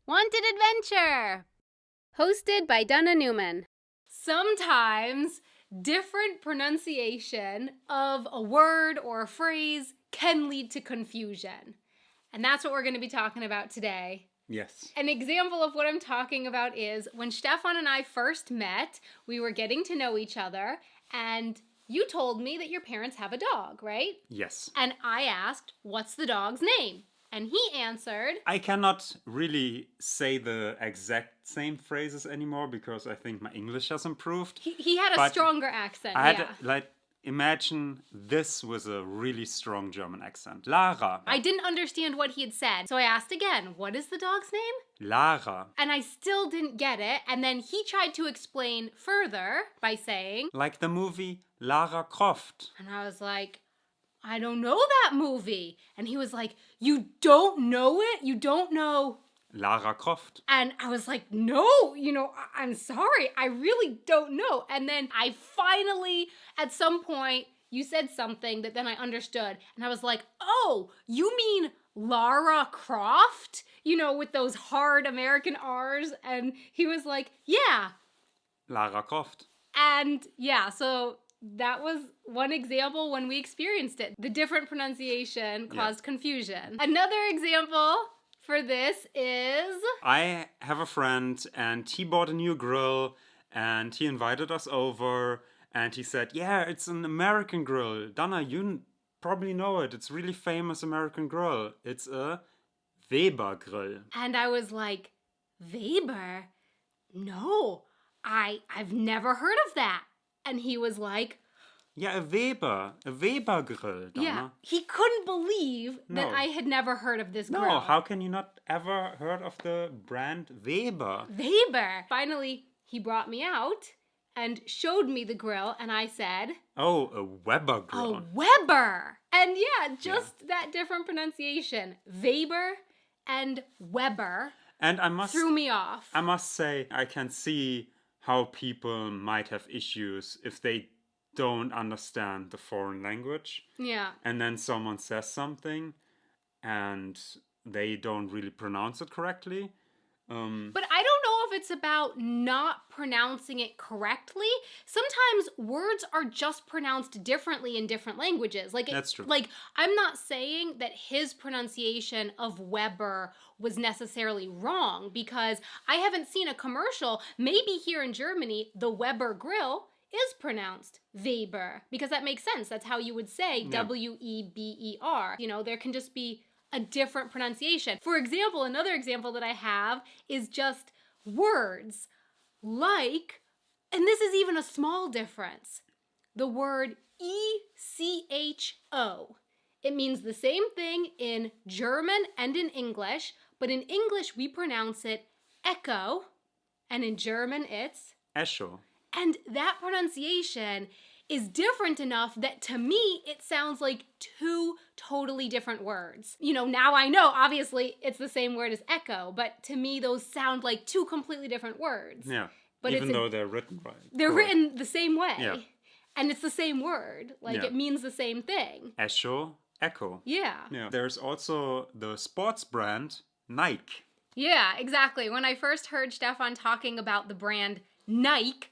Wanted Adventure, hosted by Donna Newman. Sometimes different pronunciation of a word or a phrase can lead to confusion. And that's what we're going to be talking about today. Yes. An example of what I'm talking about is when Stefan and I first met, we were getting to know each other, and you told me that your parents have a dog, right? Yes. And I asked, what's the dog's name? And he answered, I cannot really say the exact same phrases anymore because I think my English has improved. He had a But stronger accent, I had, yeah. imagine this was a really strong German accent. Lara. I didn't understand what he had said, so I asked again, what is the dog's name? Lara. And I still didn't get it, and then he tried to explain further by saying, Like the movie Lara Croft. and I was like, I don't know that movie. And he was like, you don't know it? You don't know? Lara Croft. And I was like, no, I'm sorry. I really don't know. And then I finally, at some point, you said something that then I understood. And I was like, oh, you mean Lara Croft? With those hard American R's. And he was like, yeah. Lara Croft. And yeah, so that was one example when we experienced it. The different pronunciation caused confusion. Another example for this is... I have a friend and he bought a new grill and he invited us over and he said, yeah, it's an American grill. Donna, you probably know it. It's a really famous American grill. It's a Weber grill. And I was like, Weber? No, I've never heard of that. And he was like... Yeah, a Weber grill, Donna. Yeah, he couldn't believe that No. I had never heard of this grill. No, how can you not ever heard of the brand Weber? Weber. Finally, he brought me out and showed me the grill, and I said... Oh, a Weber grill. A Weber! And yeah, just that different pronunciation. Weber and Weber And I threw me off. must say, I can see how people might have issues if they don't understand the foreign language. Yeah. And then someone says something and they don't really pronounce it correctly. But I don't know if it's about not pronouncing it correctly. Sometimes words are just pronounced differently in different languages. That's true. Like, I'm not saying that his pronunciation of Weber was necessarily wrong, because I haven't seen a commercial. Maybe here in Germany, the Weber grill is pronounced Weber, because that makes sense. That's how you would say Weber. There can just be a different pronunciation. For example, another example that I have is just words like, and this is even a small difference, the word ECHO. It means the same thing in German and in English, but in English we pronounce it echo, and in German it's Echo. and that pronunciation is different enough that to me, it sounds like two totally different words. Now I know, obviously, it's the same word as echo, but to me, those sound like two completely different words. Yeah. But even though they're written right. They're Correct. written the same way. Yeah. And it's the same word. Like, Yeah. it means the same thing. Echo, echo. Yeah. Yeah. There's also the sports brand Nike. Yeah, exactly. When I first heard Stefan talking about the brand Nike,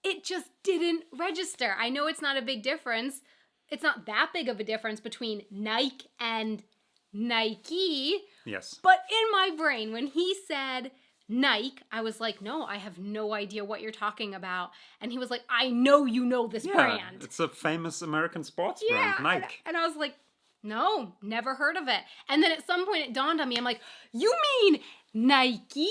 it just didn't register. I know it's not a big difference. It's not that big of a difference between Nike and Nike. Yes. But in my brain, when he said Nike, I was like, no, I have no idea what you're talking about. And he was like, I know you know this brand. It's a famous American sports brand, Nike. And I was like, no, never heard of it. And then at some point it dawned on me, I'm like, you mean Nike?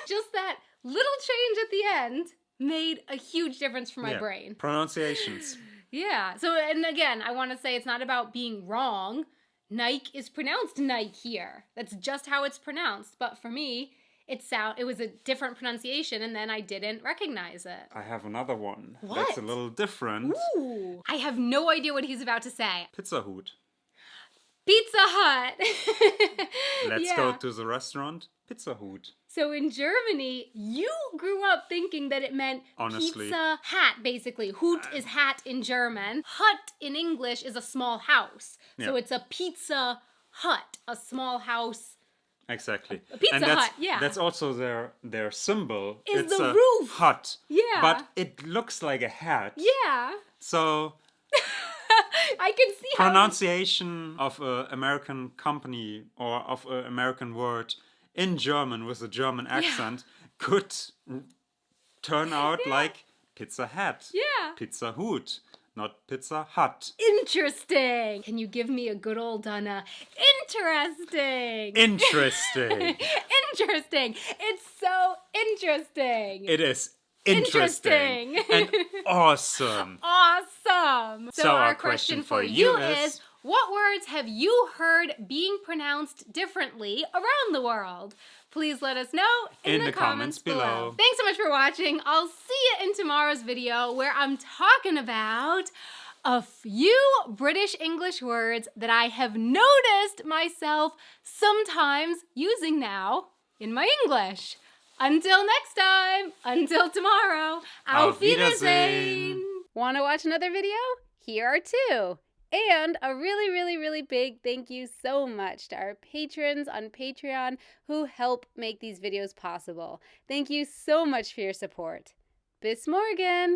Just that little change at the end made a huge difference for my brain. Pronunciations. Yeah. So, and again, I want to say it's not about being wrong. Nike is pronounced Nike here. That's just how it's pronounced. But for me, it was a different pronunciation, and then I didn't recognize it. I have another one. What? That's a little different. Ooh. I have no idea what he's about to say. Pizza Hut. Pizza Hut. Let's go to the restaurant. Pizza Hut. So in Germany, you grew up thinking that it meant Honestly. pizza hat, basically. Hut is hat in German. Hut in English is a small house. So Yeah. it's a pizza hut, a small house Exactly. A Pizza And that's Hut, yeah. that's also their symbol. Is It's the a roof. hut. Yeah. But it looks like a hat. Yeah. So I can see how... pronunciation of an American company or of an American word in German with a German accent could turn out like Pizza Hat. Yeah. Pizza Hut, not Pizza Hut. Interesting. Can you give me a good old interesting? Interesting. Interesting. It's so interesting. It is interesting. And awesome. Awesome. So our question question for you is, what words have you heard being pronounced differently around the world? Please let us know in the comments below. Thanks so much for watching. I'll see you in tomorrow's video where I'm talking about a few British English words that I have noticed myself sometimes using now in my English. Until next time, until tomorrow, auf Wiedersehen. Want to watch another video? Here are two. And a really, really, really big thank you so much to our patrons on Patreon who help make these videos possible. Thank you so much for your support. Bis morgen!